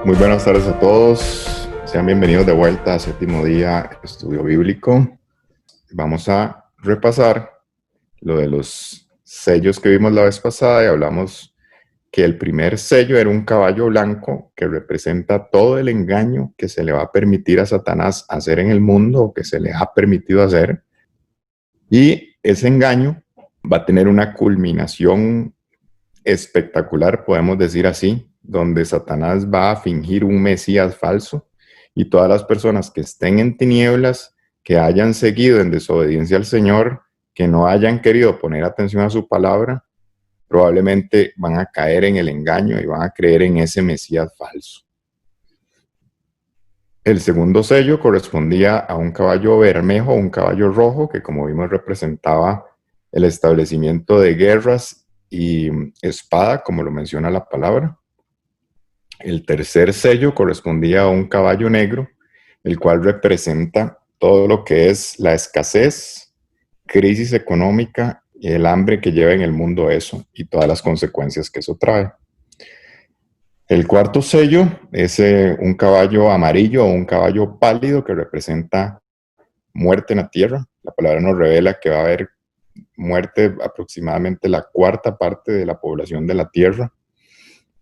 Muy buenas tardes a todos. Sean bienvenidos de vuelta a Séptimo Día Estudio Bíblico. Vamos a repasar lo de los sellos que vimos la vez pasada y hablamos que el primer sello era un caballo blanco que representa todo el engaño que se le va a permitir a Satanás hacer en el mundo o que se le ha permitido hacer. Y ese engaño va a tener una culminación espectacular, podemos decir así, donde Satanás va a fingir un Mesías falso y todas las personas que estén en tinieblas, que hayan seguido en desobediencia al Señor, que no hayan querido poner atención a su palabra, probablemente van a caer en el engaño y van a creer en ese Mesías falso. El segundo sello correspondía a un caballo bermejo, un caballo rojo, que como vimos representaba el establecimiento de guerras y espada, como lo menciona la palabra. El tercer sello correspondía a un caballo negro, el cual representa todo lo que es la escasez, crisis económica y el hambre que lleva en el mundo eso y todas las consecuencias que eso trae. El cuarto sello es un caballo amarillo o un caballo pálido que representa muerte en la tierra. La palabra nos revela que va a haber muerte aproximadamente la cuarta parte de la población de la tierra,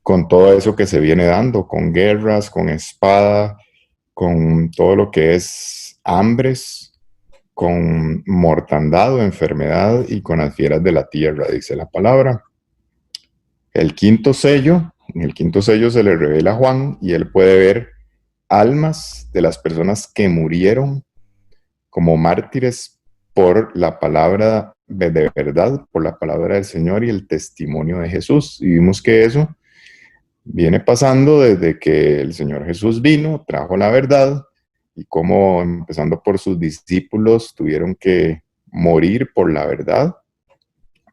con todo eso que se viene dando, con guerras, con espada, con todo lo que es hambres, con mortandad o enfermedad y con las fieras de la tierra, dice la palabra. El quinto sello, en el quinto sello se le revela a Juan y él puede ver almas de las personas que murieron como mártires por la palabra de verdad, por la palabra del Señor y el testimonio de Jesús. Y vimos que eso viene pasando desde que el Señor Jesús vino, trajo la verdad, y cómo empezando por sus discípulos tuvieron que morir por la verdad.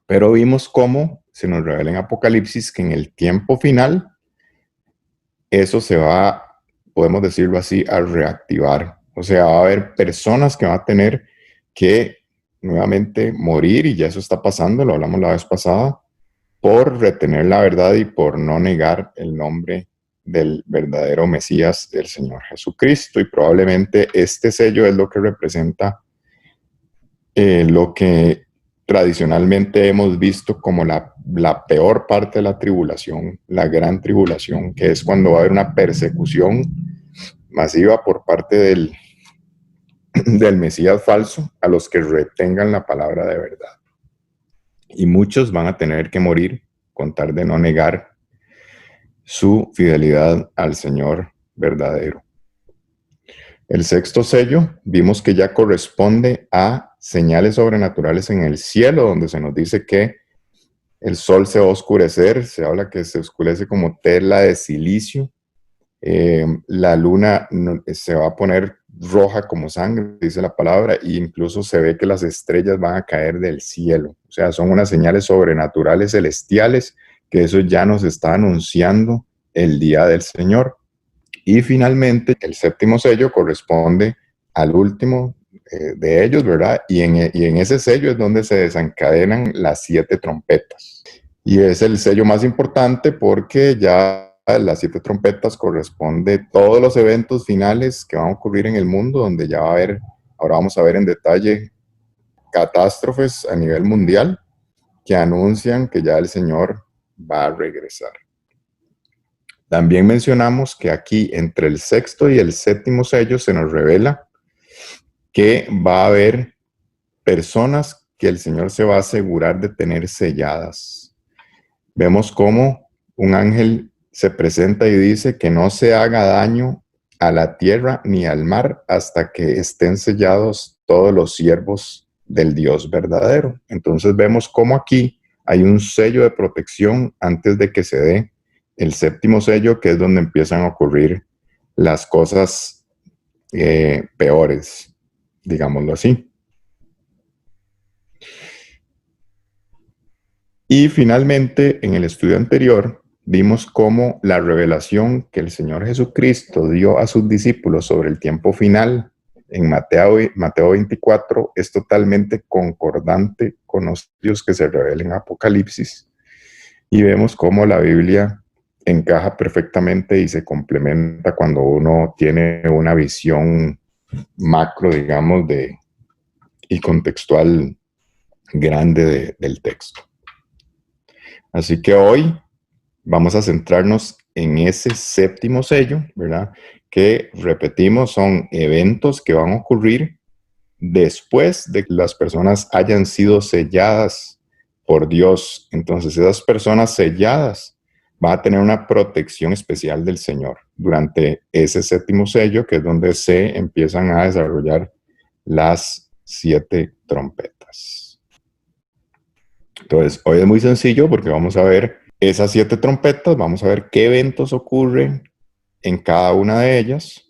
Pero vimos cómo se nos revela en Apocalipsis que en el tiempo final eso se va, podemos decirlo así, a reactivar. O sea, va a haber personas que van a tener que nuevamente morir, y ya eso está pasando, lo hablamos la vez pasada, por retener la verdad y por no negar el nombre del verdadero Mesías, el Señor Jesucristo. Y probablemente este sello es lo que representa lo que tradicionalmente hemos visto como la peor parte de la tribulación, la gran tribulación, que es cuando va a haber una persecución masiva por parte del Mesías falso a los que retengan la palabra de verdad. Y muchos van a tener que morir con tal de no negar su fidelidad al Señor verdadero. El sexto sello vimos que ya corresponde a señales sobrenaturales en el cielo, donde se nos dice que el sol se va a oscurecer, se habla que se oscurece como tela de silicio, la luna se va a poner roja como sangre, dice la palabra, e incluso se ve que las estrellas van a caer del cielo. O sea, son unas señales sobrenaturales celestiales que eso ya nos está anunciando el día del Señor. Y finalmente, el séptimo sello corresponde al último de ellos, ¿verdad? Y en ese sello es donde se desencadenan las 7 trompetas. Y es el sello más importante porque ya las 7 trompetas corresponde todos los eventos finales que van a ocurrir en el mundo, donde ya va a haber, ahora vamos a ver en detalle, catástrofes a nivel mundial que anuncian que ya el Señor va a regresar. También mencionamos que aquí entre el sexto y el séptimo sello se nos revela que va a haber personas que el Señor se va a asegurar de tener selladas. Vemos cómo un ángel se presenta y dice que no se haga daño a la tierra ni al mar hasta que estén sellados todos los siervos del Dios verdadero. Entonces vemos cómo aquí hay un sello de protección antes de que se dé el séptimo sello, que es donde empiezan a ocurrir las cosas peores, digámoslo así. Y finalmente, en el estudio anterior, vimos cómo la revelación que el Señor Jesucristo dio a sus discípulos sobre el tiempo final en Mateo 24 es totalmente concordante con los estudios que se revelan en Apocalipsis. Y vemos cómo la Biblia encaja perfectamente y se complementa cuando uno tiene una visión macro, digamos, y contextual grande del texto. Así que hoy vamos a centrarnos en ese séptimo sello, ¿verdad? Que repetimos, son eventos que van a ocurrir después de que las personas hayan sido selladas por Dios. Entonces, esas personas selladas van a tener una protección especial del Señor durante ese séptimo sello, que es donde se empiezan a desarrollar las 7 trompetas. Entonces, hoy es muy sencillo porque vamos a ver esas 7 trompetas, vamos a ver qué eventos ocurren en cada una de ellas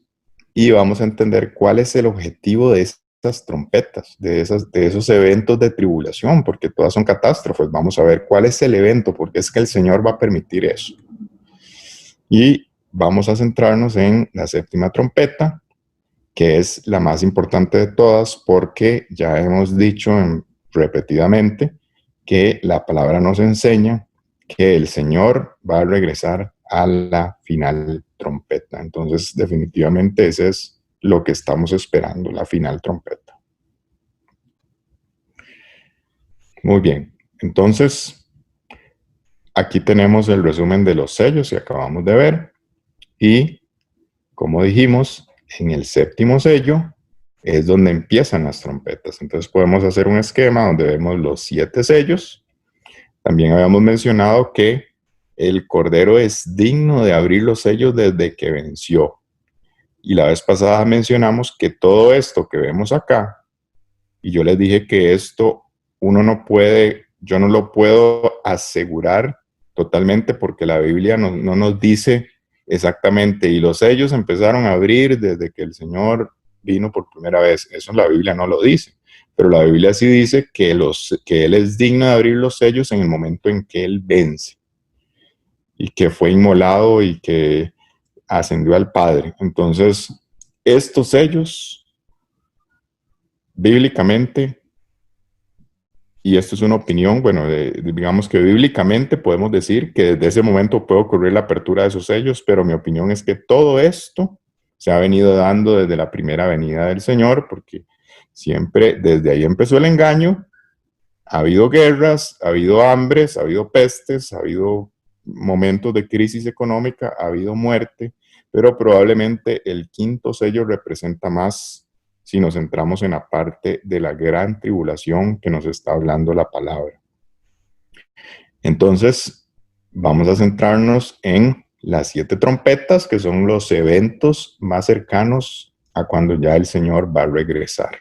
y vamos a entender cuál es el objetivo de esas trompetas, de esos eventos de tribulación, porque todas son catástrofes. Vamos a ver cuál es el evento, porque es que el Señor va a permitir eso. Y vamos a centrarnos en la séptima trompeta, que es la más importante de todas, porque ya hemos dicho repetidamente que la palabra nos enseña que el Señor va a regresar a la final trompeta. Entonces, definitivamente ese es lo que estamos esperando, la final trompeta. Muy bien, entonces aquí tenemos el resumen de los sellos que acabamos de ver y, como dijimos, en el séptimo sello es donde empiezan las trompetas. Entonces podemos hacer un esquema donde vemos los 7 sellos. También habíamos mencionado que el Cordero es digno de abrir los sellos desde que venció. Y la vez pasada mencionamos que todo esto que vemos acá, y yo les dije que esto uno no puede, yo no lo puedo asegurar totalmente porque la Biblia no nos dice exactamente, y los sellos empezaron a abrir desde que el Señor vino por primera vez. Eso la Biblia no lo dice, pero la Biblia sí dice que Él es digno de abrir los sellos en el momento en que Él vence y que fue inmolado y que ascendió al Padre. Entonces, estos sellos, bíblicamente, y esto es una opinión, bueno, digamos que bíblicamente podemos decir que desde ese momento puede ocurrir la apertura de esos sellos, pero mi opinión es que todo esto se ha venido dando desde la primera venida del Señor, porque siempre desde ahí empezó el engaño. Ha habido guerras, ha habido hambres, ha habido pestes, ha habido momentos de crisis económica, ha habido muerte, pero probablemente el quinto sello representa más si nos centramos en la parte de la gran tribulación que nos está hablando la palabra. Entonces, vamos a centrarnos en las 7 trompetas, que son los eventos más cercanos a cuando ya el Señor va a regresar.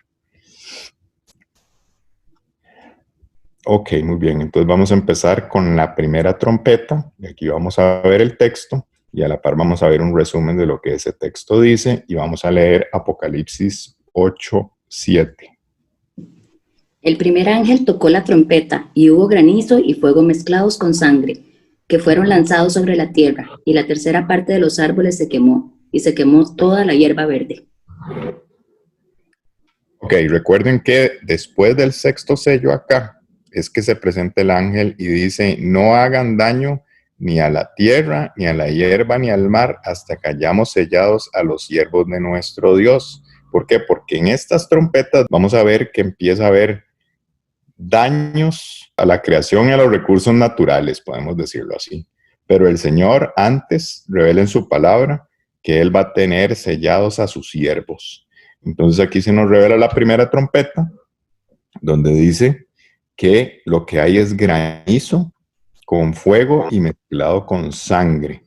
Ok, muy bien. Entonces vamos a empezar con la primera trompeta. Y aquí vamos a ver el texto y a la par vamos a ver un resumen de lo que ese texto dice y vamos a leer Apocalipsis 8:7. El primer ángel tocó la trompeta y hubo granizo y fuego mezclados con sangre, que fueron lanzados sobre la tierra, y la tercera parte de los árboles se quemó, y se quemó toda la hierba verde. Ok, recuerden que después del sexto sello acá es que se presenta el ángel y dice, no hagan daño ni a la tierra, ni a la hierba, ni al mar, hasta que hayamos sellados a los siervos de nuestro Dios. ¿Por qué? Porque en estas trompetas vamos a ver que empieza a haber daños a la creación y a los recursos naturales, podemos decirlo así. Pero el Señor antes revela en su palabra que Él va a tener sellados a sus siervos. Entonces aquí se nos revela la primera trompeta, donde dice que lo que hay es granizo con fuego y mezclado con sangre.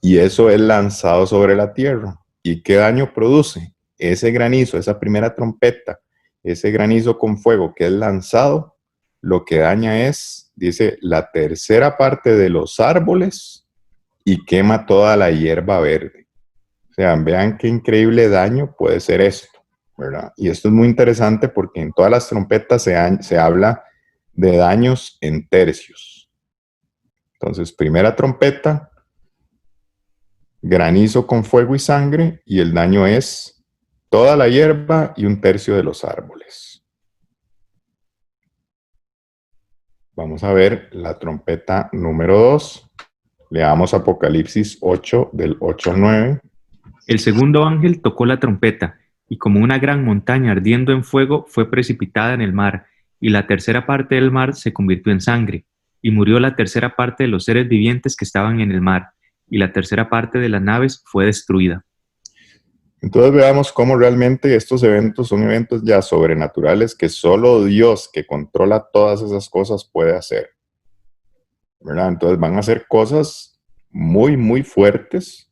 Y eso es lanzado sobre la tierra. ¿Y qué daño produce? Ese granizo, esa primera trompeta, ese granizo con fuego que es lanzado, lo que daña es, dice, la tercera parte de los árboles y quema toda la hierba verde. O sea, vean qué increíble daño puede ser esto, ¿verdad? Y esto es muy interesante porque en todas las trompetas se habla de daños en tercios. Entonces, primera trompeta, granizo con fuego y sangre, y el daño es toda la hierba y un tercio de los árboles. Vamos a ver la trompeta número 2. Leamos Apocalipsis 8, del 8 al 9. El segundo ángel tocó la trompeta, y como una gran montaña ardiendo en fuego fue precipitada en el mar, y la tercera parte del mar se convirtió en sangre, y murió la tercera parte de los seres vivientes que estaban en el mar, y la tercera parte de las naves fue destruida. Entonces veamos cómo realmente estos eventos son eventos ya sobrenaturales que solo Dios, que controla todas esas cosas, puede hacer, ¿verdad? Entonces van a ser cosas muy, muy fuertes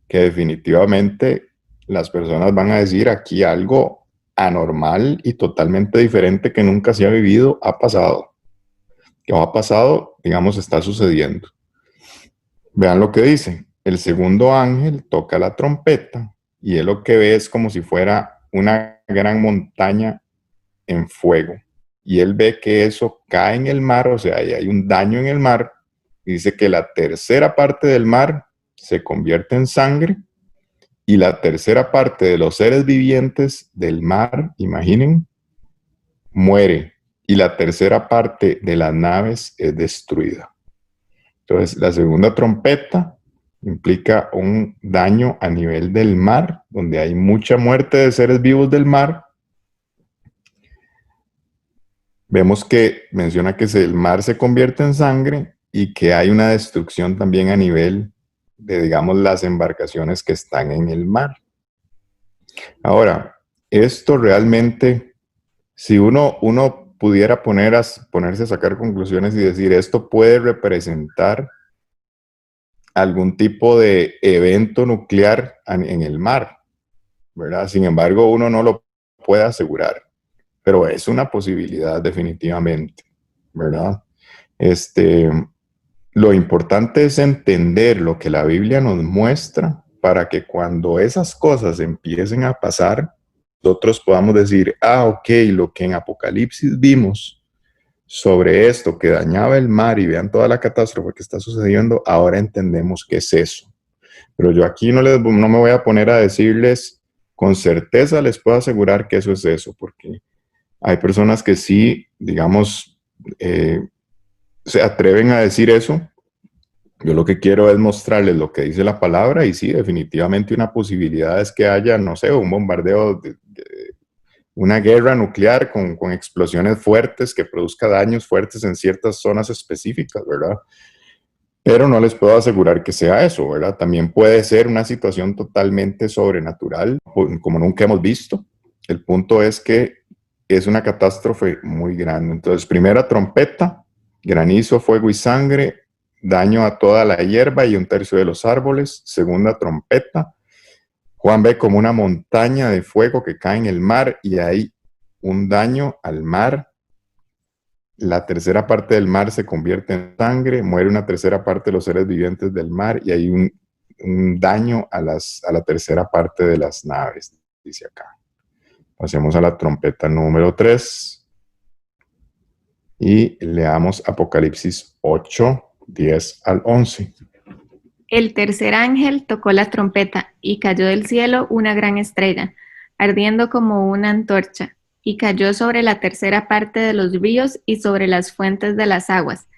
que definitivamente las personas van a decir aquí algo anormal y totalmente diferente que nunca se ha vivido, ha pasado. Que ha pasado, digamos, está sucediendo. Vean lo que dice. El segundo ángel toca la trompeta y él lo que ve es como si fuera una gran montaña en fuego. Y él ve que eso cae en el mar, o sea, hay un daño en el mar. Y dice que la tercera parte del mar se convierte en sangre y la tercera parte de los seres vivientes del mar, imaginen, muere. Y la tercera parte de las naves es destruida. Entonces, la segunda trompeta implica un daño a nivel del mar, donde hay mucha muerte de seres vivos del mar. Vemos que menciona que el mar se convierte en sangre y que hay una destrucción también a nivel de, digamos, las embarcaciones que están en el mar. Ahora, esto realmente, si uno pudiera ponerse a sacar conclusiones y decir, esto puede representar algún tipo de evento nuclear en el mar, ¿verdad? Sin embargo, uno no lo puede asegurar, pero es una posibilidad definitivamente, ¿verdad? Lo importante es entender lo que la Biblia nos muestra para que cuando esas cosas empiecen a pasar, nosotros podamos decir, ok, lo que en Apocalipsis vimos sobre esto que dañaba el mar y vean toda la catástrofe que está sucediendo, ahora entendemos qué es eso. Pero yo aquí no me voy a poner a decirles con certeza, les puedo asegurar que eso es eso, porque hay personas que sí, digamos, se atreven a decir eso. Yo lo que quiero es mostrarles lo que dice la palabra y sí, definitivamente una posibilidad es que haya, no sé, un bombardeo, una guerra nuclear con explosiones fuertes que produzca daños fuertes en ciertas zonas específicas, ¿verdad? Pero no les puedo asegurar que sea eso, ¿verdad? También puede ser una situación totalmente sobrenatural, como nunca hemos visto. El punto es que es una catástrofe muy grande. Entonces, primera trompeta, granizo, fuego y sangre, daño a toda la hierba y 1/3 de los árboles. Segunda trompeta, Juan ve como una montaña de fuego que cae en el mar y hay un daño al mar. La tercera parte del mar se convierte en sangre, muere una tercera parte de los seres vivientes del mar y hay un daño a la tercera parte de las naves, dice acá. Pasemos a la trompeta número 3 y leamos Apocalipsis 8, 10 al 11. El tercer ángel tocó la trompeta y cayó del cielo una gran estrella, ardiendo como una antorcha, y cayó sobre la tercera parte de los ríos y sobre las fuentes de las aguas.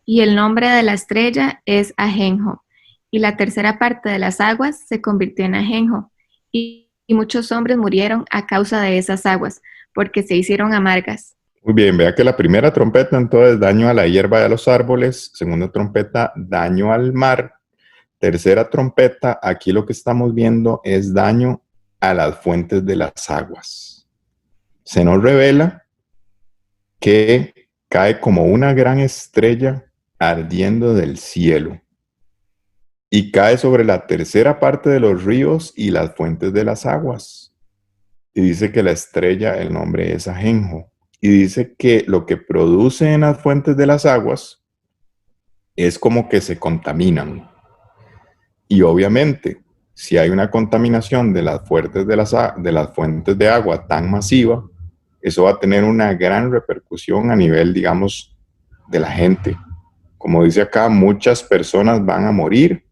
Y el nombre de la estrella es Ajenjo, y la tercera parte de las aguas se convirtió en Ajenjo, y muchos hombres murieron a causa de esas aguas, porque se hicieron amargas. Muy bien, vea que la primera trompeta entonces daño a la hierba y a los árboles, segunda trompeta daño al mar, tercera trompeta, aquí lo que estamos viendo es daño a las fuentes de las aguas. Se nos revela que cae como una gran estrella ardiendo del cielo y cae sobre la tercera parte de los ríos y las fuentes de las aguas. Y dice que la estrella, el nombre es Ajenjo. Y dice que lo que produce en las fuentes de las aguas es como que se contaminan. Y obviamente, si hay una contaminación de las fuentes de agua tan masiva, eso va a tener una gran repercusión a nivel, digamos, de la gente. Como dice acá, muchas personas van a morir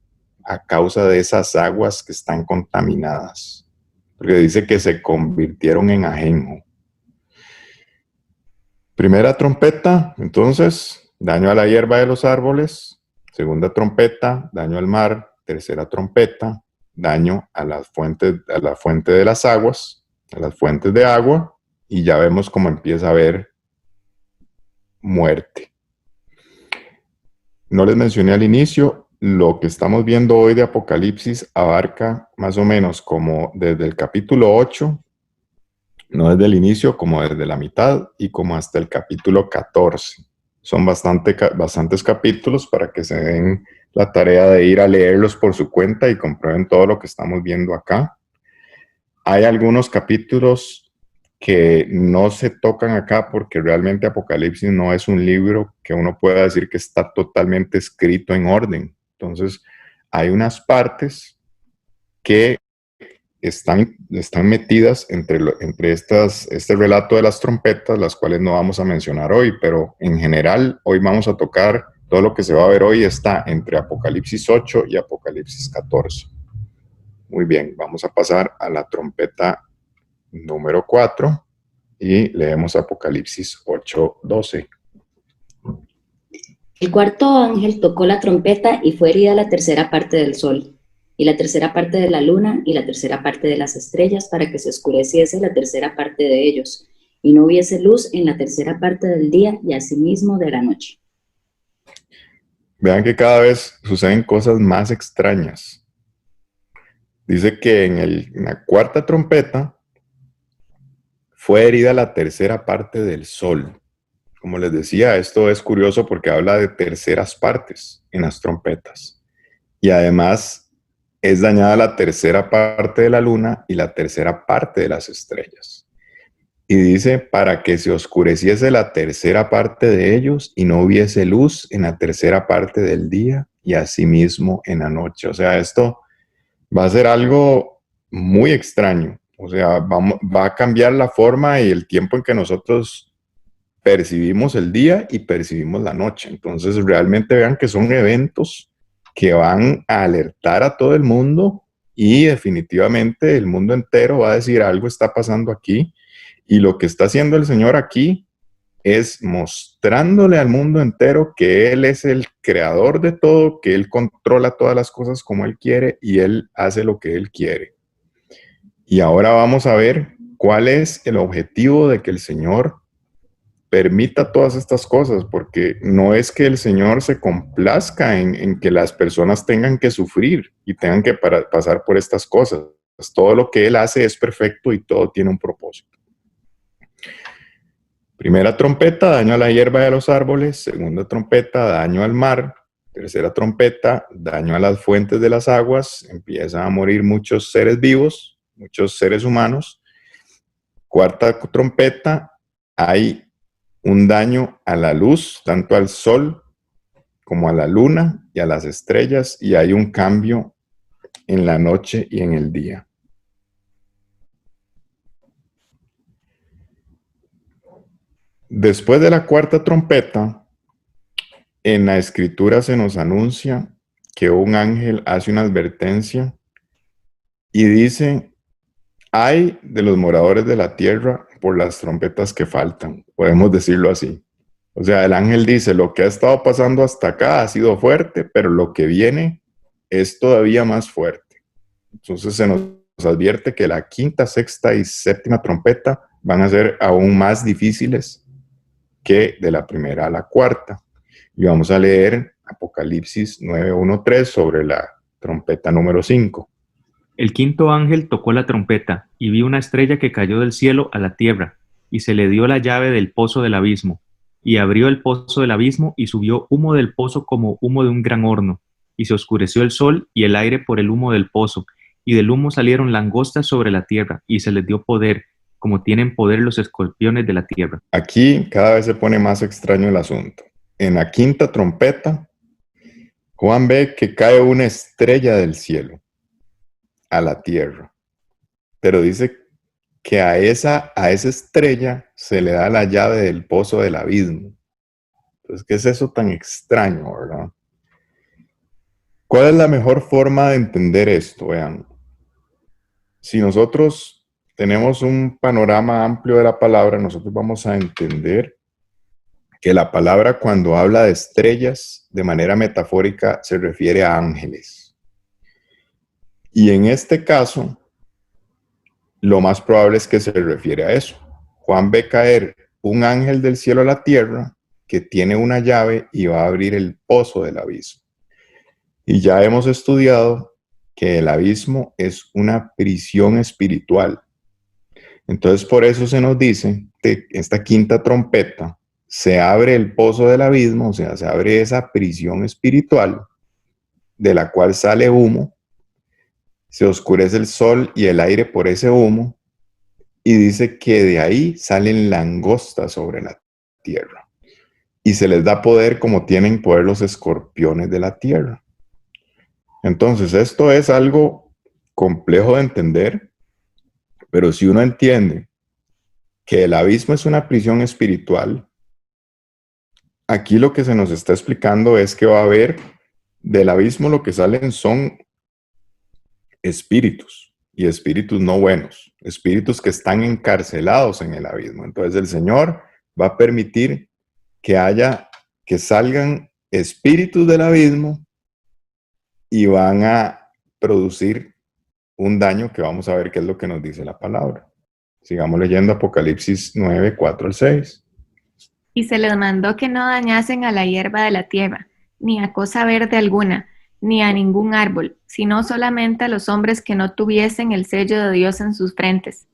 a causa de esas aguas que están contaminadas. Porque dice que se convirtieron en ajenjo. Primera trompeta, entonces, daño a la hierba de los árboles. Segunda trompeta, daño al mar. Tercera trompeta, daño a la fuente de las aguas, a las fuentes de agua, y ya vemos cómo empieza a haber muerte. No les mencioné al inicio, lo que estamos viendo hoy de Apocalipsis abarca más o menos como desde el capítulo 8, no desde el inicio, como desde la mitad y como hasta el capítulo 14. Son bastantes capítulos para que se den la tarea de ir a leerlos por su cuenta y comprueben todo lo que estamos viendo acá. Hay algunos capítulos que no se tocan acá porque realmente Apocalipsis no es un libro que uno pueda decir que está totalmente escrito en orden. Entonces, hay unas partes que están metidas entre este relato de las trompetas, las cuales no vamos a mencionar hoy, pero en general hoy vamos a tocar todo lo que se va a ver hoy está entre Apocalipsis 8 y Apocalipsis 14. Muy bien, vamos a pasar a la trompeta número 4 y leemos Apocalipsis 8:12. El cuarto ángel tocó la trompeta y fue herida la tercera parte del sol, y la tercera parte de la luna, y la tercera parte de las estrellas, para que se oscureciese la tercera parte de ellos, y no hubiese luz en la tercera parte del día, y asimismo de la noche. Vean que cada vez suceden cosas más extrañas. Dice que en la cuarta trompeta fue herida la tercera parte del sol. Como les decía, esto es curioso porque habla de terceras partes en las trompetas. Y además es dañada la tercera parte de la luna y la tercera parte de las estrellas. Y dice, para que se oscureciese la tercera parte de ellos y no hubiese luz en la tercera parte del día y asimismo en la noche. O sea, esto va a ser algo muy extraño. O sea, va a cambiar la forma y el tiempo en que nosotros percibimos el día y percibimos la noche. Entonces, realmente vean que son eventos que van a alertar a todo el mundo y definitivamente el mundo entero va a decir algo está pasando aquí. Y lo que está haciendo el Señor aquí es mostrándole al mundo entero que Él es el creador de todo, que Él controla todas las cosas como Él quiere y Él hace lo que Él quiere. Y ahora vamos a ver cuál es el objetivo de que el Señor permita todas estas cosas, porque no es que el Señor se complazca en que las personas tengan que sufrir y tengan que pasar por estas cosas. Todo lo que Él hace es perfecto y todo tiene un propósito. Primera trompeta, daño a la hierba y a los árboles. Segunda trompeta, daño al mar. Tercera trompeta, daño a las fuentes de las aguas. Empiezan a morir muchos seres vivos, muchos seres humanos. Cuarta trompeta, hay un daño a la luz, tanto al sol como a la luna y a las estrellas, y hay un cambio en la noche y en el día. Después de la cuarta trompeta, en la escritura se nos anuncia que un ángel hace una advertencia y dice, ay de los moradores de la tierra por las trompetas que faltan, podemos decirlo así. O sea, el ángel dice, lo que ha estado pasando hasta acá ha sido fuerte, pero lo que viene es todavía más fuerte. Entonces se nos advierte que la quinta, sexta y séptima trompeta van a ser aún más difíciles que de la primera a la cuarta. Y vamos a leer Apocalipsis 9:1-3 sobre la trompeta número 5. El quinto ángel tocó la trompeta, y vi una estrella que cayó del cielo a la tierra, y se le dio la llave del pozo del abismo. Y abrió el pozo del abismo, y subió humo del pozo como humo de un gran horno. Y se oscureció el sol y el aire por el humo del pozo. Y del humo salieron langostas sobre la tierra, y se les dio poder, como tienen poder los escorpiones de la tierra. Aquí cada vez se pone más extraño el asunto. En la quinta trompeta, Juan ve que cae una estrella del cielo a la tierra, pero dice que a esa estrella se le da la llave del pozo del abismo. Entonces, ¿qué es eso tan extraño, verdad? ¿Cuál es la mejor forma de entender esto? Vean, si nosotros tenemos un panorama amplio de la palabra, nosotros vamos a entender que la palabra cuando habla de estrellas de manera metafórica se refiere a ángeles. Y en este caso, lo más probable es que se refiere a eso. Juan ve caer un ángel del cielo a la tierra que tiene una llave y va a abrir el pozo del abismo. Y ya hemos estudiado que el abismo es una prisión espiritual. Entonces, por eso se nos dice que esta quinta trompeta se abre el pozo del abismo, o sea, se abre esa prisión espiritual de la cual sale humo, se oscurece el sol y el aire por ese humo, y dice que de ahí salen langostas sobre la tierra. Y se les da poder como tienen poder los escorpiones de la tierra. Entonces, esto es algo complejo de entender, pero si uno entiende que el abismo es una prisión espiritual, aquí lo que se nos está explicando es que va a haber del abismo lo que salen son espíritus, y espíritus no buenos, espíritus que están encarcelados en el abismo. Entonces el Señor va a permitir que salgan espíritus del abismo y van a producir un daño que vamos a ver qué es lo que nos dice la palabra. Sigamos leyendo Apocalipsis 9, 4 al 6. Y se les mandó que no dañasen a la hierba de la tierra, ni a cosa verde alguna, ni a ningún árbol, sino solamente a los hombres que no tuviesen el sello de Dios en sus frentes.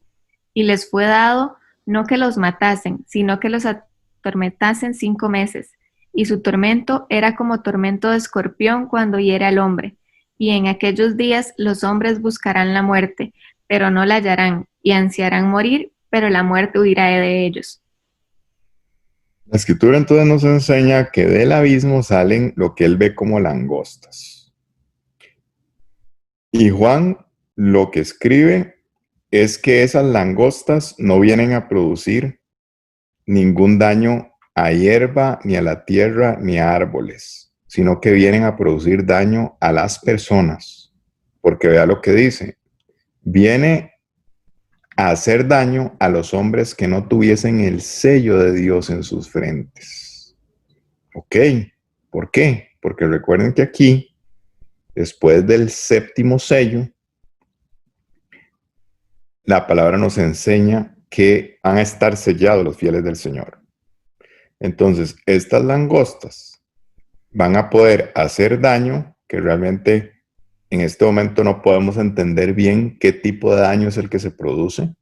Y les fue dado no que los matasen, sino que los atormentasen 5 meses. Y su tormento era como tormento de escorpión cuando hiere al hombre. Y en aquellos días los hombres buscarán la muerte, pero no la hallarán, y ansiarán morir, pero la muerte huirá de ellos. La escritura entonces nos enseña que del abismo salen lo que él ve como langostas. Y Juan lo que escribe es que esas langostas no vienen a producir ningún daño a hierba, ni a la tierra, ni a árboles, sino que vienen a producir daño a las personas. Porque vea lo que dice, viene a hacer daño a los hombres que no tuviesen el sello de Dios en sus frentes. Ok, ¿por qué? Porque recuerden que aquí, después del séptimo sello, la palabra nos enseña que van a estar sellados los fieles del Señor. Entonces, estas langostas van a poder hacer daño que realmente en este momento no podemos entender bien qué tipo de daño es el que se produce,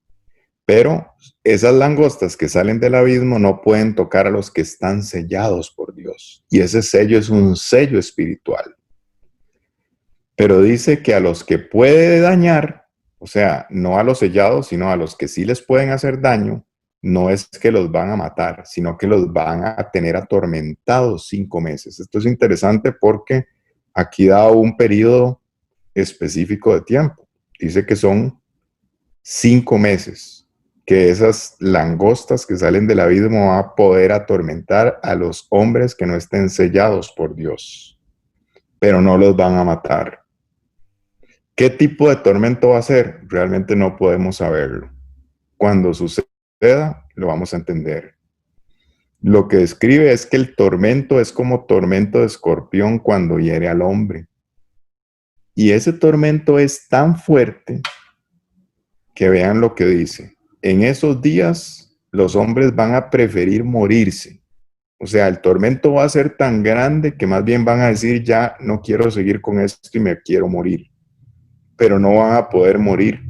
pero esas langostas que salen del abismo no pueden tocar a los que están sellados por Dios. Y ese sello es un sello espiritual. Pero dice que a los que puede dañar, o sea, no a los sellados, sino a los que sí les pueden hacer daño, no es que los van a matar, sino que los van a tener atormentados 5 meses. Esto es interesante porque aquí da un periodo específico de tiempo. Dice que son 5 meses, que esas langostas que salen del abismo van a poder atormentar a los hombres que no estén sellados por Dios, pero no los van a matar. ¿Qué tipo de tormento va a ser? Realmente no podemos saberlo. Cuando suceda, lo vamos a entender. Lo que describe es que el tormento es como tormento de escorpión cuando hiere al hombre. Y ese tormento es tan fuerte que vean lo que dice. En esos días los hombres van a preferir morirse. O sea, el tormento va a ser tan grande que más bien van a decir, ya no quiero seguir con esto y me quiero morir. Pero no van a poder morir.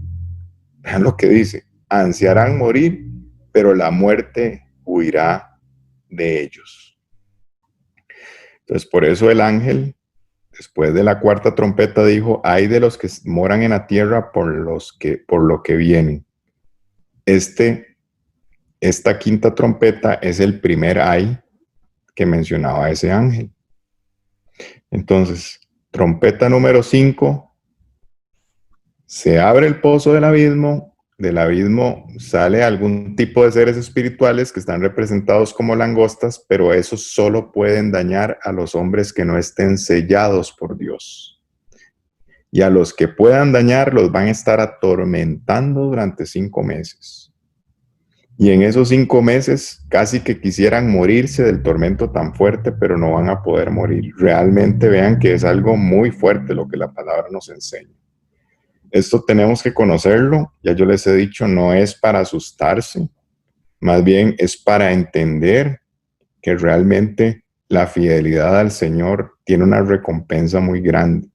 Vean lo que dice. Ansiarán morir, pero la muerte huirá de ellos. Entonces, por eso el ángel, después de la cuarta trompeta, dijo, ay de los que moran en la tierra por lo que vienen. Esta quinta trompeta es el primer ay que mencionaba ese ángel. Entonces, trompeta número 5, se abre el pozo del abismo sale algún tipo de seres espirituales que están representados como langostas, pero esos solo pueden dañar a los hombres que no estén sellados por Dios. Y a los que puedan dañar los van a estar atormentando durante 5 meses. Y en esos 5 meses casi que quisieran morirse del tormento tan fuerte, pero no van a poder morir. Realmente vean que es algo muy fuerte lo que la palabra nos enseña. Esto tenemos que conocerlo, ya yo les he dicho, no es para asustarse, más bien es para entender que realmente la fidelidad al Señor tiene una recompensa muy grande.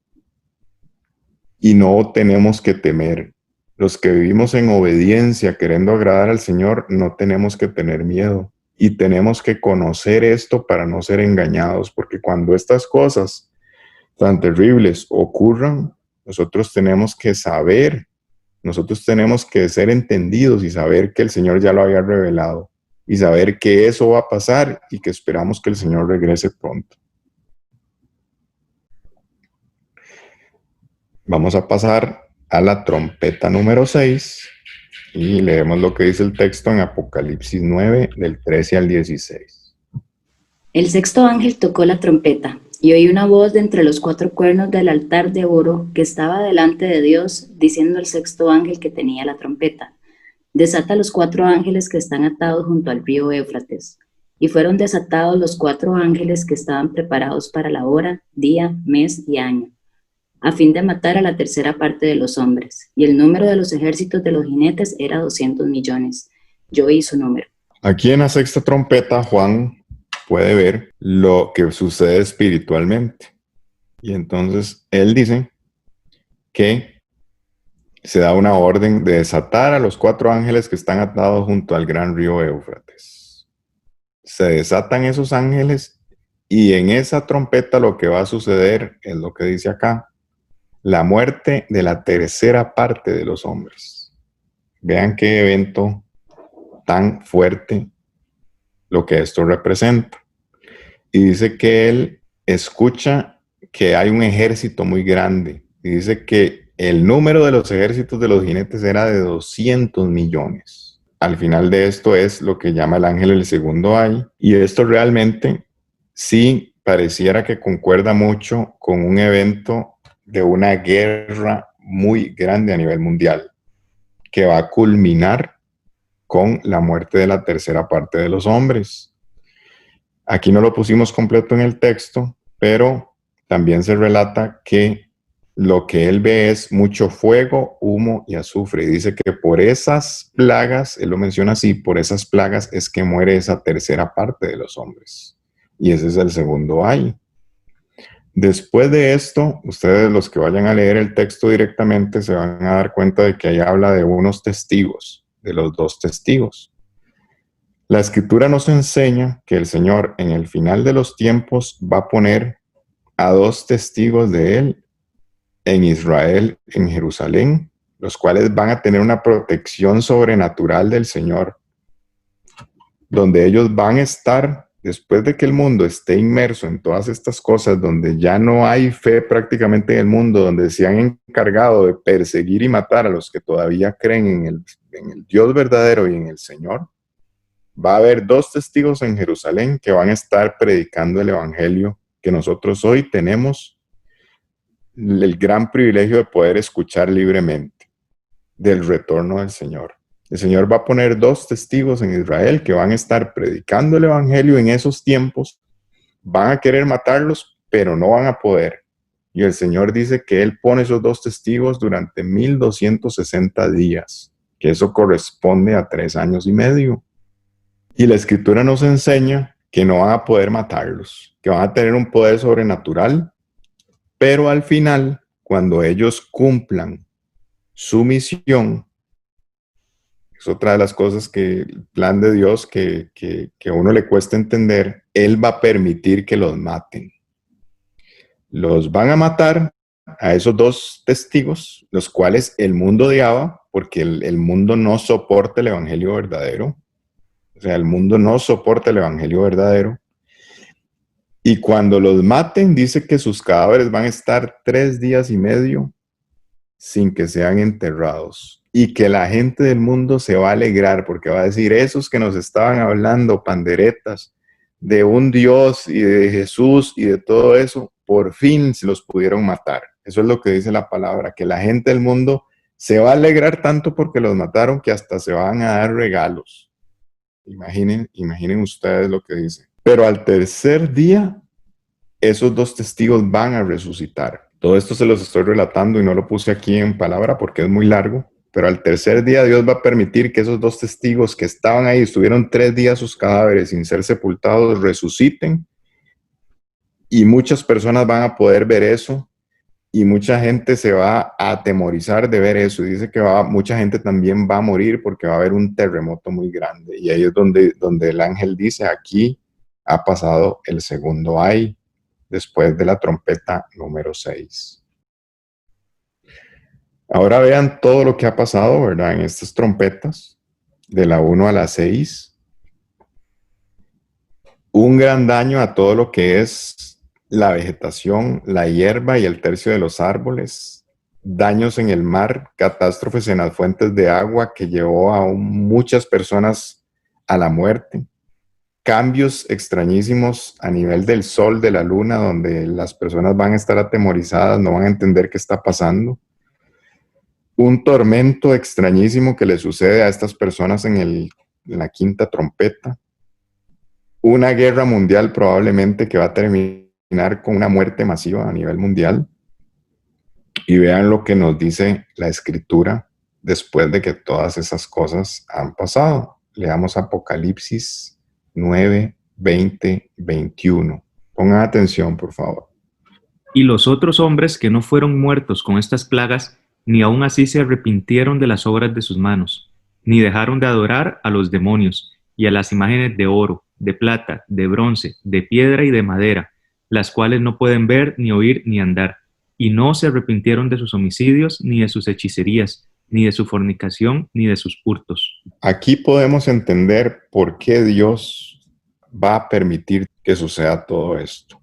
Y no tenemos que temer. Los que vivimos en obediencia, queriendo agradar al Señor, no tenemos que tener miedo. Y tenemos que conocer esto para no ser engañados, porque cuando estas cosas tan terribles ocurran, nosotros tenemos que saber, nosotros tenemos que ser entendidos y saber que el Señor ya lo había revelado y saber que eso va a pasar y que esperamos que el Señor regrese pronto. Vamos a pasar a la trompeta número 6 y leemos lo que dice el texto en Apocalipsis 9, del 13 al 16. El sexto ángel tocó la trompeta, y oí una voz de entre los 4 cuernos del altar de oro que estaba delante de Dios, diciendo al sexto ángel que tenía la trompeta: desata los 4 ángeles que están atados junto al río Éufrates. Y fueron desatados los 4 ángeles que estaban preparados para la hora, día, mes y año, a fin de matar a la tercera parte de los hombres. Y el número de los ejércitos de los jinetes era 200 millones. Yo oí su número. Aquí en la sexta trompeta, Juan puede ver lo que sucede espiritualmente. Y entonces él dice que se da una orden de desatar a los 4 ángeles que están atados junto al gran río Éufrates. Se desatan esos ángeles y en esa trompeta lo que va a suceder es lo que dice acá: la muerte de la tercera parte de los hombres. Vean qué evento tan fuerte lo que esto representa. Y dice que él escucha que hay un ejército muy grande. Y dice que el número de los ejércitos de los jinetes era de 200 millones. Al final de esto es lo que llama el ángel el segundo ay. Y esto realmente sí pareciera que concuerda mucho con un evento de una guerra muy grande a nivel mundial, que va a culminar con la muerte de la tercera parte de los hombres. Aquí no lo pusimos completo en el texto, pero también se relata que lo que él ve es mucho fuego, humo y azufre. Y dice que por esas plagas, él lo menciona así, por esas plagas es que muere esa tercera parte de los hombres. Y ese es el segundo ay. Después de esto, ustedes los que vayan a leer el texto directamente se van a dar cuenta de que ahí habla de unos testigos, de los 2 testigos. La Escritura nos enseña que el Señor en el final de los tiempos va a poner a 2 testigos de Él en Israel, en Jerusalén, los cuales van a tener una protección sobrenatural del Señor, donde ellos van a estar. Después de que el mundo esté inmerso en todas estas cosas, donde ya no hay fe prácticamente en el mundo, donde se han encargado de perseguir y matar a los que todavía creen en el Dios verdadero y en el Señor, va a haber 2 testigos en Jerusalén que van a estar predicando el evangelio que nosotros hoy tenemos el gran privilegio de poder escuchar libremente del retorno del Señor. El Señor va a poner 2 testigos en Israel que van a estar predicando el evangelio en esos tiempos. Van a querer matarlos, pero no van a poder. Y el Señor dice que Él pone esos 2 testigos durante 1260 días, que eso corresponde a 3 años y medio. Y la Escritura nos enseña que no van a poder matarlos, que van a tener un poder sobrenatural, pero al final, cuando ellos cumplan su misión, es otra de las cosas que el plan de Dios que a uno le cuesta entender, Él va a permitir que los maten. Los van a matar a esos 2 testigos, los cuales el mundo odiaba, porque el mundo no soporta el evangelio verdadero. O sea, el mundo no soporta el evangelio verdadero. Y cuando los maten, dice que sus cadáveres van a estar 3 días y medio sin que sean enterrados. Y que la gente del mundo se va a alegrar porque va a decir, esos que nos estaban hablando, panderetas, de un Dios y de Jesús y de todo eso, por fin se los pudieron matar. Eso es lo que dice la palabra, que la gente del mundo se va a alegrar tanto porque los mataron que hasta se van a dar regalos. Imaginen ustedes lo que dice. Pero al tercer día, esos 2 testigos van a resucitar. Todo esto se los estoy relatando y no lo puse aquí en palabra porque es muy largo. Pero al tercer día Dios va a permitir que esos 2 testigos que estaban ahí, estuvieron 3 días sus cadáveres sin ser sepultados, resuciten. Y muchas personas van a poder ver eso. Y mucha gente se va a atemorizar de ver eso. Y dice que mucha gente también va a morir porque va a haber un terremoto muy grande. Y ahí es donde el ángel dice, aquí ha pasado el segundo ay, después de la trompeta número 6. Ahora vean todo lo que ha pasado, ¿verdad? En estas trompetas, de la 1 a la 6. Un gran daño a todo lo que es la vegetación, la hierba y el tercio de los árboles, daños en el mar, catástrofes en las fuentes de agua que llevó a muchas personas a la muerte, cambios extrañísimos a nivel del sol, de la luna, donde las personas van a estar atemorizadas, no van a entender qué está pasando, un tormento extrañísimo que le sucede a estas personas en la quinta trompeta, una guerra mundial probablemente que va a terminar con una muerte masiva a nivel mundial. Y vean lo que nos dice la escritura después de que todas esas cosas han pasado. Leamos Apocalipsis 9, 20, 21. Pongan atención, por favor. Y los otros hombres que no fueron muertos con estas plagas, ni aun así se arrepintieron de las obras de sus manos, ni dejaron de adorar a los demonios y a las imágenes de oro, de plata, de bronce, de piedra y de madera, las cuales no pueden ver, ni oír, ni andar, y no se arrepintieron de sus homicidios, ni de sus hechicerías, ni de su fornicación, ni de sus hurtos. Aquí podemos entender por qué Dios va a permitir que suceda todo esto.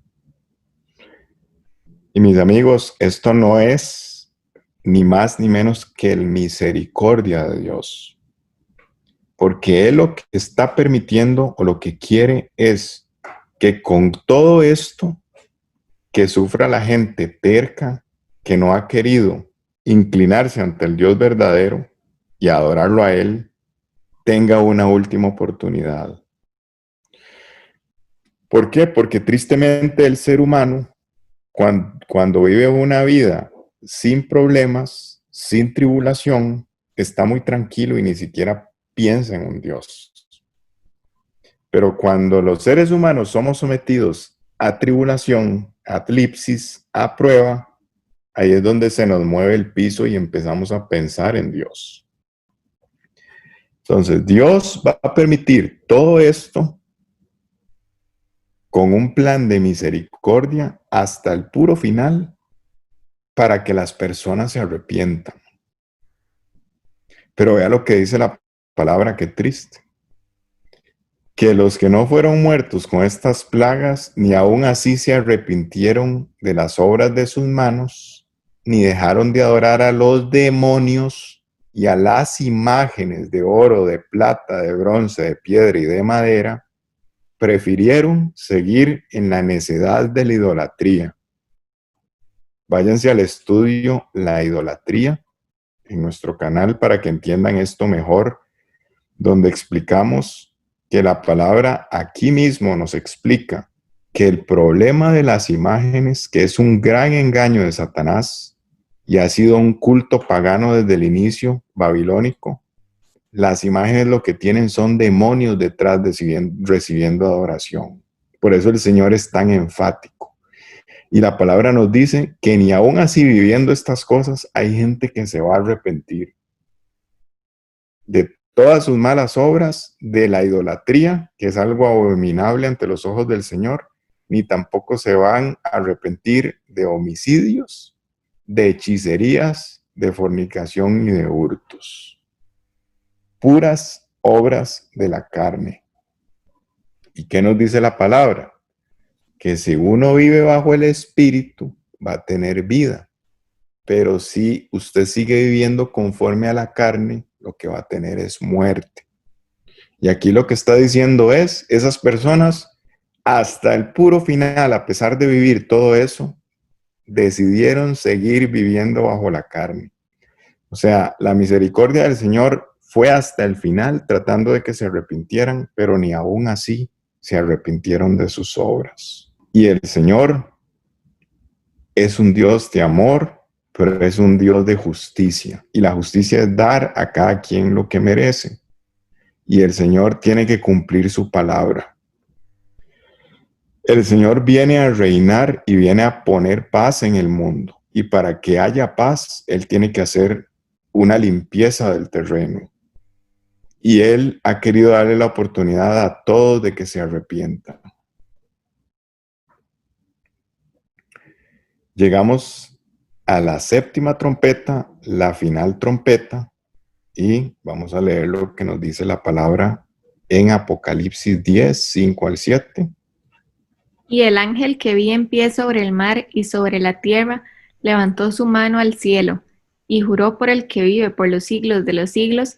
Y mis amigos, esto no es ni más ni menos que el misericordia de Dios. Porque Él lo que está permitiendo o lo que quiere es que con todo esto que sufra la gente terca, que no ha querido inclinarse ante el Dios verdadero y adorarlo a Él, tenga una última oportunidad. ¿Por qué? Porque tristemente el ser humano, cuando vive una vida sin problemas, sin tribulación, está muy tranquilo y ni siquiera piensa en un Dios. Pero cuando los seres humanos somos sometidos a tribulación, a eclipsis, a prueba, ahí es donde se nos mueve el piso y empezamos a pensar en Dios. Entonces, Dios va a permitir todo esto con un plan de misericordia hasta el puro final para que las personas se arrepientan. Pero vea lo que dice la palabra, qué triste. Que los que no fueron muertos con estas plagas, ni aun así se arrepintieron de las obras de sus manos, ni dejaron de adorar a los demonios y a las imágenes de oro, de plata, de bronce, de piedra y de madera, prefirieron seguir en la necedad de la idolatría. Váyanse al estudio La idolatría en nuestro canal para que entiendan esto mejor, donde explicamos que la palabra aquí mismo nos explica que el problema de las imágenes, que es un gran engaño de Satanás y ha sido un culto pagano desde el inicio babilónico, las imágenes lo que tienen son demonios detrás recibiendo adoración. Por eso el Señor es tan enfático. Y la palabra nos dice que ni aún así viviendo estas cosas hay gente que se va a arrepentir de todas sus malas obras, de la idolatría, que es algo abominable ante los ojos del Señor, ni tampoco se van a arrepentir de homicidios, de hechicerías, de fornicación y de hurtos. Puras obras de la carne. ¿Y qué nos dice la palabra? Que si uno vive bajo el Espíritu, va a tener vida. Pero si usted sigue viviendo conforme a la carne, lo que va a tener es muerte. Y aquí lo que está diciendo es, esas personas, hasta el puro final, a pesar de vivir todo eso, decidieron seguir viviendo bajo la carne. O sea, la misericordia del Señor fue hasta el final tratando de que se arrepintieran, pero ni aún así se arrepintieron de sus obras. Y el Señor es un Dios de amor, pero es un Dios de justicia. Y la justicia es dar a cada quien lo que merece. Y el Señor tiene que cumplir su palabra. El Señor viene a reinar y viene a poner paz en el mundo. Y para que haya paz, Él tiene que hacer una limpieza del terreno. Y Él ha querido darle la oportunidad a todos de que se arrepientan. Llegamos a la séptima trompeta, la final trompeta, y vamos a leer lo que nos dice la palabra en Apocalipsis 10, 5 al 7. Y el ángel que vi en pie sobre el mar y sobre la tierra levantó su mano al cielo y juró por el que vive por los siglos de los siglos,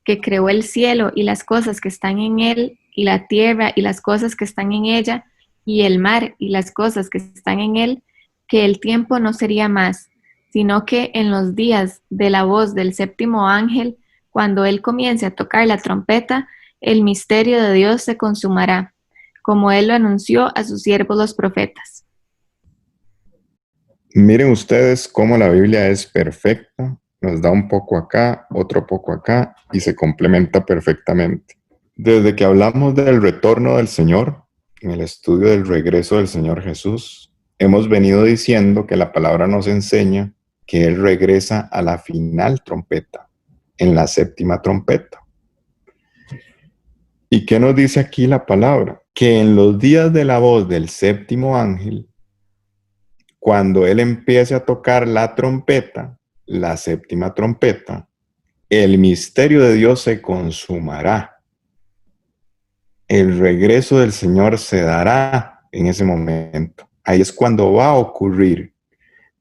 que creó el cielo y las cosas que están en él, y la tierra y las cosas que están en ella, y el mar y las cosas que están en él, que el tiempo no sería más, sino que en los días de la voz del séptimo ángel, cuando él comience a tocar la trompeta, el misterio de Dios se consumará, como él lo anunció a sus siervos los profetas. Miren ustedes cómo la Biblia es perfecta, nos da un poco acá, otro poco acá, y se complementa perfectamente. Desde que hablamos del retorno del Señor, en el estudio del regreso del Señor Jesús, hemos venido diciendo que la palabra nos enseña que Él regresa a la final trompeta, en la séptima trompeta. ¿Y qué nos dice aquí la palabra? Que en los días de la voz del séptimo ángel, cuando Él empiece a tocar la trompeta, la séptima trompeta, el misterio de Dios se consumará. El regreso del Señor se dará en ese momento. Ahí es cuando va a ocurrir,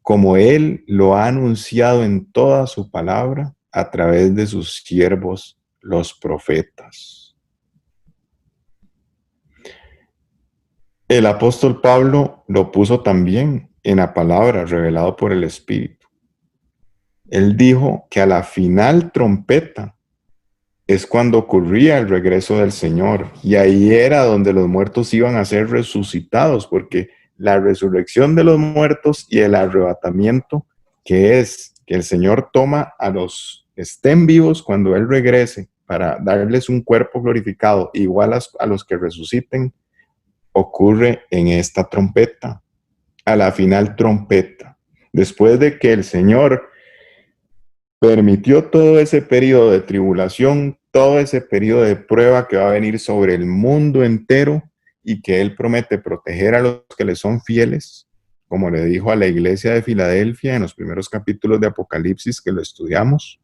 como Él lo ha anunciado en toda su palabra a través de sus siervos, los profetas. El apóstol Pablo lo puso también en la palabra revelado por el Espíritu. Él dijo que a la final trompeta es cuando ocurría el regreso del Señor, y ahí era donde los muertos iban a ser resucitados, porque la resurrección de los muertos y el arrebatamiento, que es que el Señor toma a los que estén vivos cuando Él regrese para darles un cuerpo glorificado igual a los que resuciten, ocurre en esta trompeta, a la final trompeta. Después de que el Señor permitió todo ese periodo de tribulación, todo ese periodo de prueba que va a venir sobre el mundo entero, y que Él promete proteger a los que le son fieles, como le dijo a la iglesia de Filadelfia en los primeros capítulos de Apocalipsis que lo estudiamos.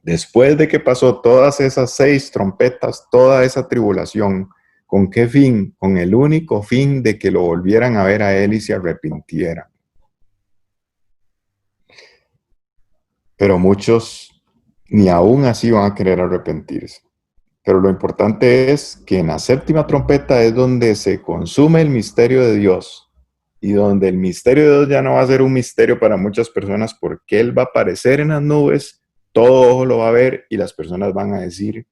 Después de que pasó todas esas 6 trompetas, toda esa tribulación, ¿con qué fin? Con el único fin de que lo volvieran a ver a Él y se arrepintieran. Pero muchos ni aún así van a querer arrepentirse. Pero lo importante es que en la séptima trompeta es donde se consume el misterio de Dios, y donde el misterio de Dios ya no va a ser un misterio para muchas personas, porque Él va a aparecer en las nubes, todo ojo lo va a ver, y las personas van a decir: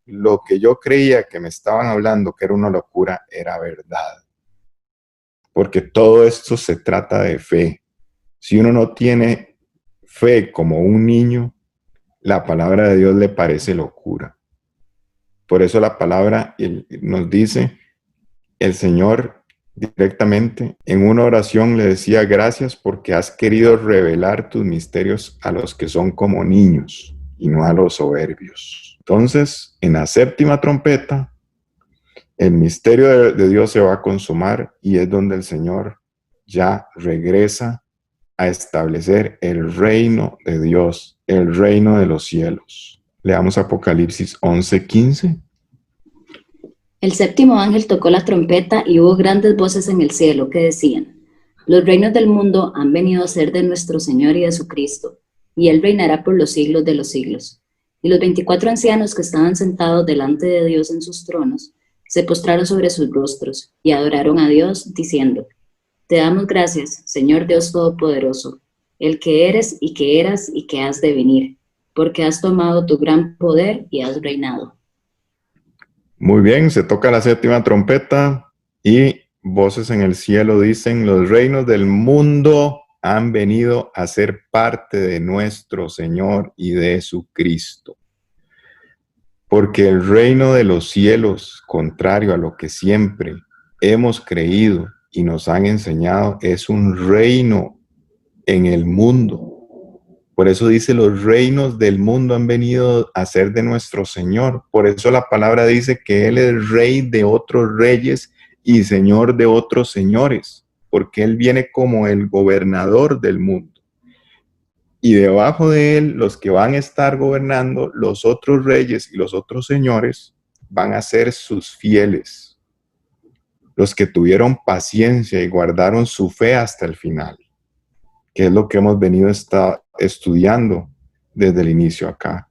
lo que yo creía que me estaban hablando que era una locura, era verdad. Porque todo esto se trata de fe. Si uno no tiene fe como un niño, la palabra de Dios le parece locura. Por eso la palabra nos dice, el Señor directamente en una oración le decía: gracias porque has querido revelar tus misterios a los que son como niños y no a los soberbios. Entonces, en la séptima trompeta, el misterio de Dios se va a consumar, y es donde el Señor ya regresa a establecer el reino de Dios, el reino de los cielos. Leamos Apocalipsis 11:15. El séptimo ángel tocó la trompeta y hubo grandes voces en el cielo que decían: los reinos del mundo han venido a ser de nuestro Señor y de su Cristo, y Él reinará por los siglos de los siglos. Y los 24 ancianos que estaban sentados delante de Dios en sus tronos, se postraron sobre sus rostros y adoraron a Dios, diciendo: te damos gracias, Señor Dios Todopoderoso, el que eres y que eras y que has de venir, porque has tomado tu gran poder y has reinado. Muy bien, se toca la séptima trompeta y voces en el cielo dicen: los reinos del mundo han venido a ser parte de nuestro Señor y de su Cristo. Porque el reino de los cielos, contrario a lo que siempre hemos creído y nos han enseñado, es un reino en el mundo. Por eso dice: los reinos del mundo han venido a ser de nuestro Señor. Por eso la palabra dice que Él es rey de otros reyes y señor de otros señores, porque Él viene como el gobernador del mundo. Y debajo de Él, los que van a estar gobernando, los otros reyes y los otros señores, van a ser sus fieles, los que tuvieron paciencia y guardaron su fe hasta el final, que es lo que hemos venido estudiando desde el inicio acá.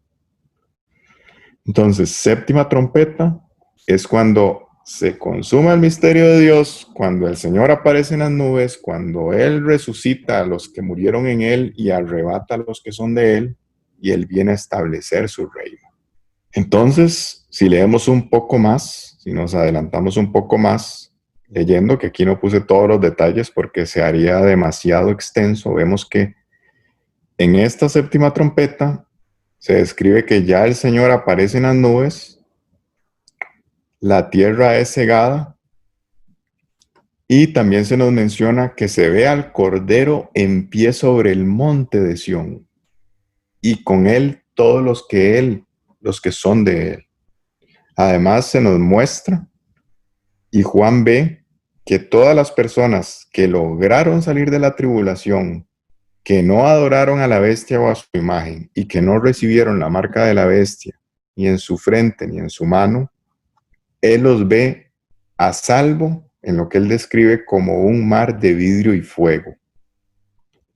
Entonces, séptima trompeta es cuando se consuma el misterio de Dios, cuando el Señor aparece en las nubes, cuando Él resucita a los que murieron en Él y arrebata a los que son de Él, y Él viene a establecer su reino. Entonces, si leemos un poco más, si nos adelantamos un poco más, leyendo, que aquí no puse todos los detalles porque se haría demasiado extenso, vemos que en esta séptima trompeta se describe que ya el Señor aparece en las nubes, la tierra es cegada y también se nos menciona que se ve al Cordero en pie sobre el monte de Sión y con él todos los que son de él. Además se nos muestra y Juan ve que todas las personas que lograron salir de la tribulación, que no adoraron a la bestia o a su imagen y que no recibieron la marca de la bestia ni en su frente ni en su mano, Él los ve a salvo en lo que Él describe como un mar de vidrio y fuego.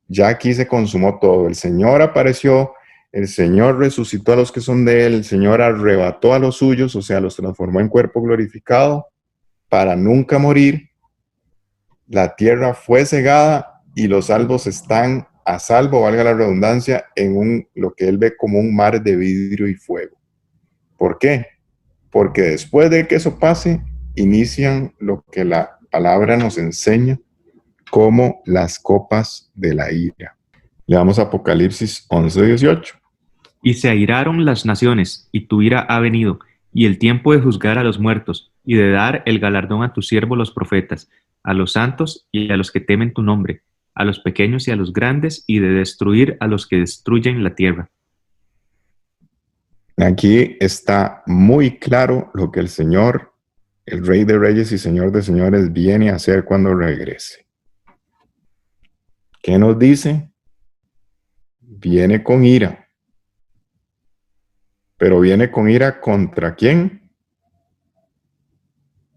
Ya aquí se consumó todo. El Señor apareció, el Señor resucitó a los que son de Él, el Señor arrebató a los suyos, o sea, los transformó en cuerpo glorificado para nunca morir. La tierra fue cegada y los salvos están a salvo, valga la redundancia, en lo que Él ve como un mar de vidrio y fuego. ¿Por qué? Porque después de que eso pase, inician lo que la palabra nos enseña como las copas de la ira. Leamos Apocalipsis 11:18. Y se airaron las naciones, y tu ira ha venido, y el tiempo de juzgar a los muertos, y de dar el galardón a tus siervos los profetas, a los santos y a los que temen tu nombre, a los pequeños y a los grandes, y de destruir a los que destruyen la tierra. Aquí está muy claro lo que el Señor, el Rey de Reyes y Señor de Señores, viene a hacer cuando regrese. ¿Qué nos dice? Viene con ira. Pero viene con ira ¿contra quién?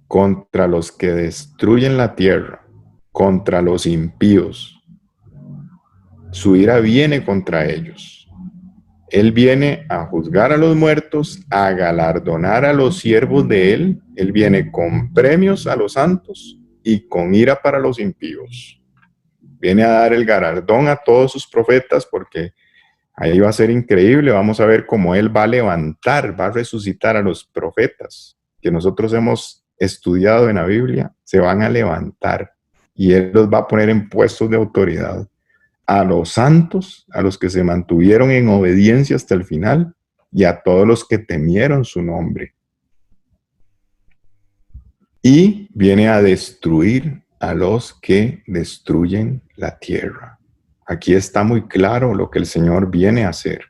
Contra los que destruyen la tierra, contra los impíos. Su ira viene contra ellos. Él viene a juzgar a los muertos, a galardonar a los siervos de Él. Él viene con premios a los santos y con ira para los impíos. Viene a dar el galardón a todos sus profetas porque ahí va a ser increíble. Vamos a ver cómo Él va a levantar, va a resucitar a los profetas que nosotros hemos estudiado en la Biblia. Se van a levantar y Él los va a poner en puestos de autoridad. A los santos, a los que se mantuvieron en obediencia hasta el final, y a todos los que temieron su nombre. Y viene a destruir a los que destruyen la tierra. Aquí está muy claro lo que el Señor viene a hacer.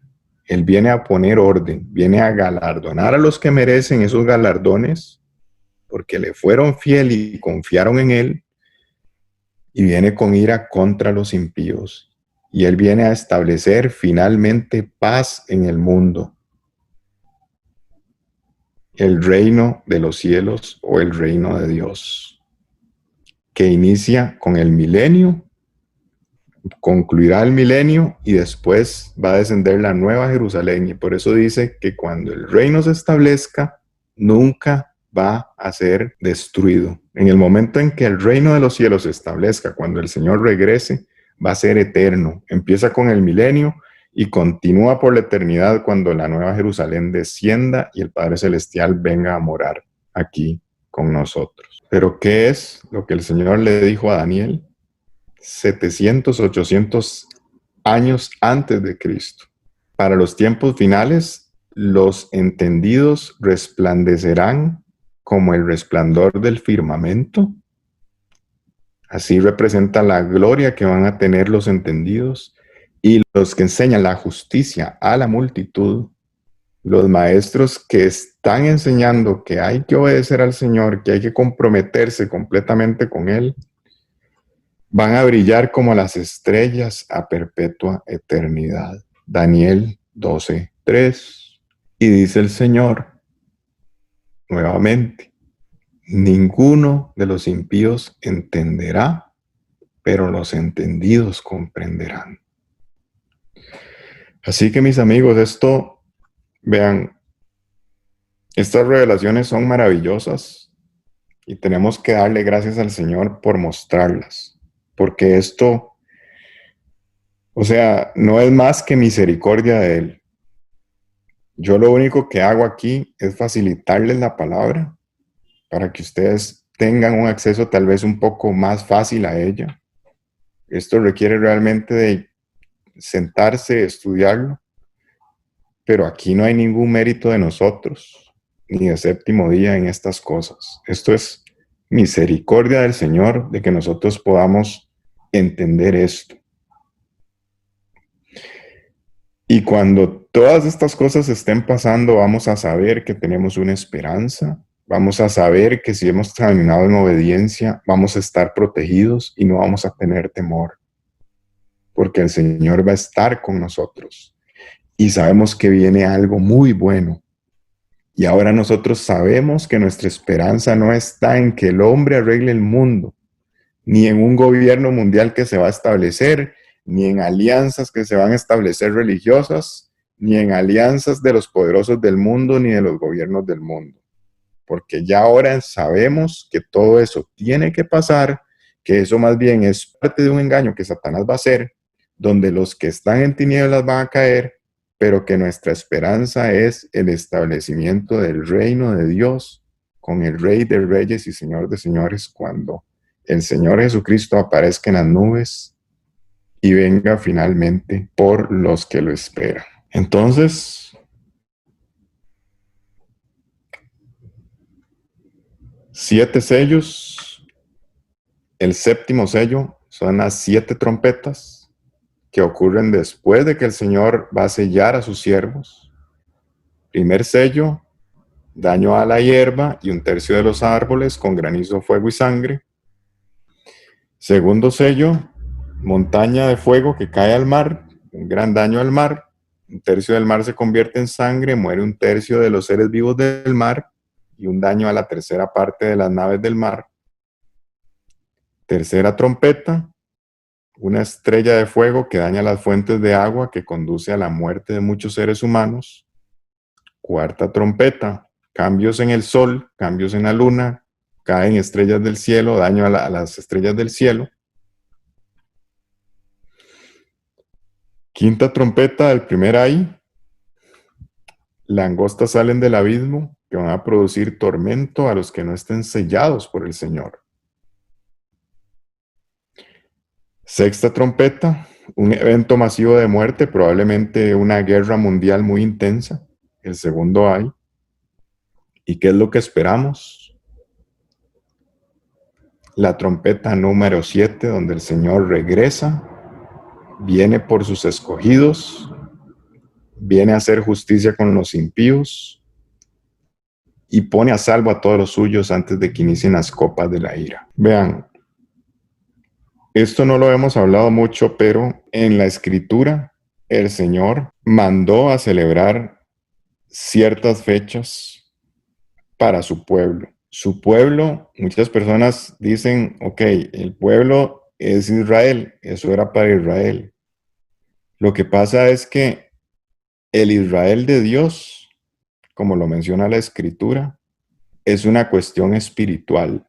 Él viene a poner orden, viene a galardonar a los que merecen esos galardones, porque le fueron fieles y confiaron en Él, y viene con ira contra los impíos. Y Él viene a establecer finalmente paz en el mundo. El reino de los cielos o el reino de Dios, que inicia con el milenio, concluirá el milenio y después va a descender la nueva Jerusalén. Y por eso dice que cuando el reino se establezca, nunca va a ser destruido. En el momento en que el reino de los cielos se establezca, cuando el Señor regrese, va a ser eterno. Empieza con el milenio y continúa por la eternidad cuando la nueva Jerusalén descienda y el Padre Celestial venga a morar aquí con nosotros. Pero ¿qué es lo que el Señor le dijo a Daniel 700, 800 años antes de Cristo? Para los tiempos finales, los entendidos resplandecerán como el resplandor del firmamento. Así representa la gloria que van a tener los entendidos y los que enseñan la justicia a la multitud, los maestros que están enseñando que hay que obedecer al Señor, que hay que comprometerse completamente con Él, van a brillar como las estrellas a perpetua eternidad. Daniel 12:3. Y dice el Señor nuevamente: ninguno de los impíos entenderá, pero los entendidos comprenderán. Así que mis amigos, vean, estas revelaciones son maravillosas y tenemos que darle gracias al Señor por mostrarlas, porque esto, no es más que misericordia de Él. Yo lo único que hago aquí es facilitarles la palabra para que ustedes tengan un acceso tal vez un poco más fácil a ella. Esto requiere realmente de sentarse, estudiarlo, pero aquí no hay ningún mérito de nosotros, ni de séptimo día en estas cosas. Esto es misericordia del Señor de que nosotros podamos entender esto. Y cuando todas estas cosas estén pasando, vamos a saber que tenemos una esperanza. Vamos a saber que si hemos caminado en obediencia, vamos a estar protegidos y no vamos a tener temor, porque el Señor va a estar con nosotros. Y sabemos que viene algo muy bueno. Y ahora nosotros sabemos que nuestra esperanza no está en que el hombre arregle el mundo, ni en un gobierno mundial que se va a establecer, ni en alianzas que se van a establecer religiosas, ni en alianzas de los poderosos del mundo, ni de los gobiernos del mundo. Porque ya ahora sabemos que todo eso tiene que pasar, que eso más bien es parte de un engaño que Satanás va a hacer, donde los que están en tinieblas van a caer, pero que nuestra esperanza es el establecimiento del reino de Dios con el Rey de Reyes y Señor de Señores, cuando el Señor Jesucristo aparezca en las nubes y venga finalmente por los que lo esperan. Entonces, siete sellos. El séptimo sello son las 7 trompetas que ocurren después de que el Señor va a sellar a sus siervos. Primer sello, daño a la hierba y 1/3 de los árboles con granizo, fuego y sangre. Segundo sello, montaña de fuego que cae al mar, un gran daño al mar. 1/3 del mar se convierte en sangre, muere 1/3 de los seres vivos del mar y un daño a la 1/3 parte de las naves del mar. Tercera trompeta, una estrella de fuego que daña las fuentes de agua que conduce a la muerte de muchos seres humanos. Cuarta trompeta, cambios en el sol, cambios en la luna, caen estrellas del cielo, daño a las estrellas del cielo. Quinta trompeta, el primer ay. Langostas salen del abismo que van a producir tormento a los que no estén sellados por el Señor. Sexta trompeta, un evento masivo de muerte, probablemente una guerra mundial muy intensa. El segundo ay. ¿Y qué es lo que esperamos? La trompeta número 7, donde el Señor regresa, viene por sus escogidos, viene a hacer justicia con los impíos y pone a salvo a todos los suyos antes de que inicien las copas de la ira. Vean, esto no lo hemos hablado mucho, pero en la Escritura el Señor mandó a celebrar ciertas fechas para su pueblo. Su pueblo, muchas personas dicen, ok, el pueblo es Israel, eso era para Israel. Lo que pasa es que el Israel de Dios, como lo menciona la Escritura, es una cuestión espiritual.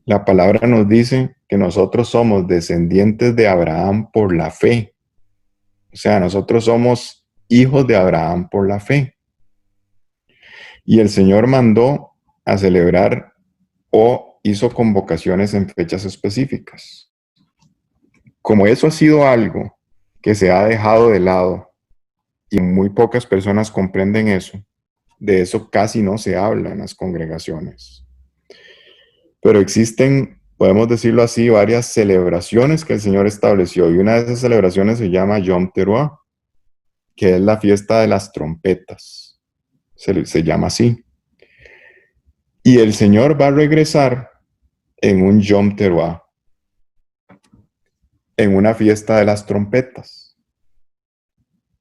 La palabra nos dice que nosotros somos descendientes de Abraham por la fe. O sea, nosotros somos hijos de Abraham por la fe. Y el Señor mandó a celebrar o hizo convocaciones en fechas específicas. Como eso ha sido algo que se ha dejado de lado y muy pocas personas comprenden eso, de eso casi no se habla en las congregaciones. Pero existen, podemos decirlo así, varias celebraciones que el Señor estableció, y una de esas celebraciones se llama Yom Teruah, que es la fiesta de las trompetas. Se llama así. Y el Señor va a regresar en un Yom Teruah, en una fiesta de las trompetas,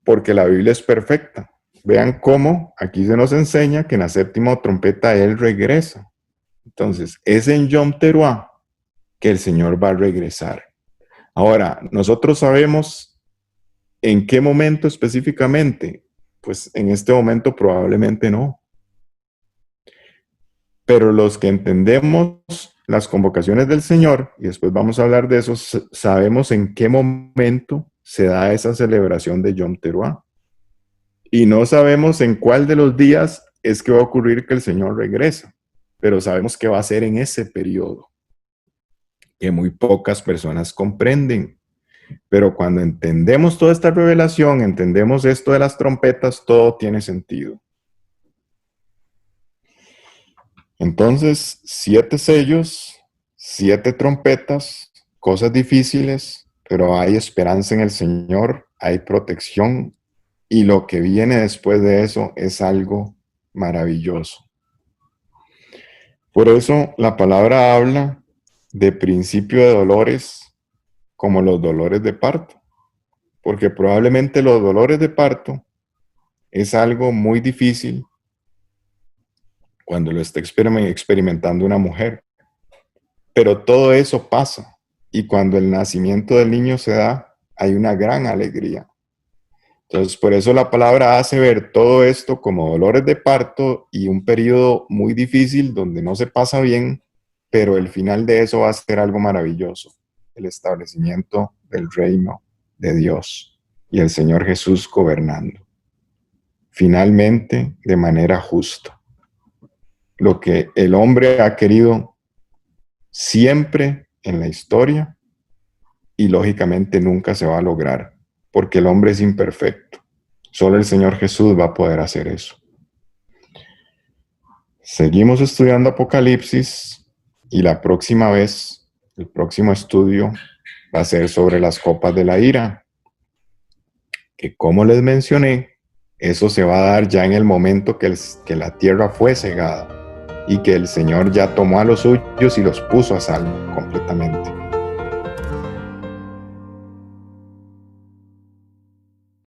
porque la Biblia es perfecta. Vean cómo aquí se nos enseña que en la séptima trompeta Él regresa. Entonces, es en Yom Teruah que el Señor va a regresar. Ahora, nosotros sabemos en qué momento específicamente. Pues en este momento probablemente no. Pero los que entendemos las convocaciones del Señor, y después vamos a hablar de eso, sabemos en qué momento se da esa celebración de Yom Teruah. Y no sabemos en cuál de los días es que va a ocurrir que el Señor regresa, pero sabemos que va a ser en ese periodo, que muy pocas personas comprenden. Pero cuando entendemos toda esta revelación, entendemos esto de las trompetas, todo tiene sentido. Entonces, 7 sellos, 7 trompetas, cosas difíciles, pero hay esperanza en el Señor, hay protección, y lo que viene después de eso es algo maravilloso. Por eso la palabra habla de principio de dolores como los dolores de parto, porque probablemente los dolores de parto es algo muy difícil cuando lo está experimentando una mujer. Pero todo eso pasa, y cuando el nacimiento del niño se da, hay una gran alegría. Entonces, por eso la palabra hace ver todo esto como dolores de parto y un periodo muy difícil donde no se pasa bien, pero el final de eso va a ser algo maravilloso, el establecimiento del reino de Dios y el Señor Jesús gobernando, finalmente de manera justa. Lo que el hombre ha querido siempre en la historia y lógicamente nunca se va a lograr, porque el hombre es imperfecto. Solo el Señor Jesús va a poder hacer eso. Seguimos estudiando Apocalipsis y la próxima vez, el próximo estudio va a ser sobre las copas de la ira, que como les mencioné, eso se va a dar ya en el momento que la tierra fue cegada y que el Señor ya tomó a los suyos y los puso a salvo completamente.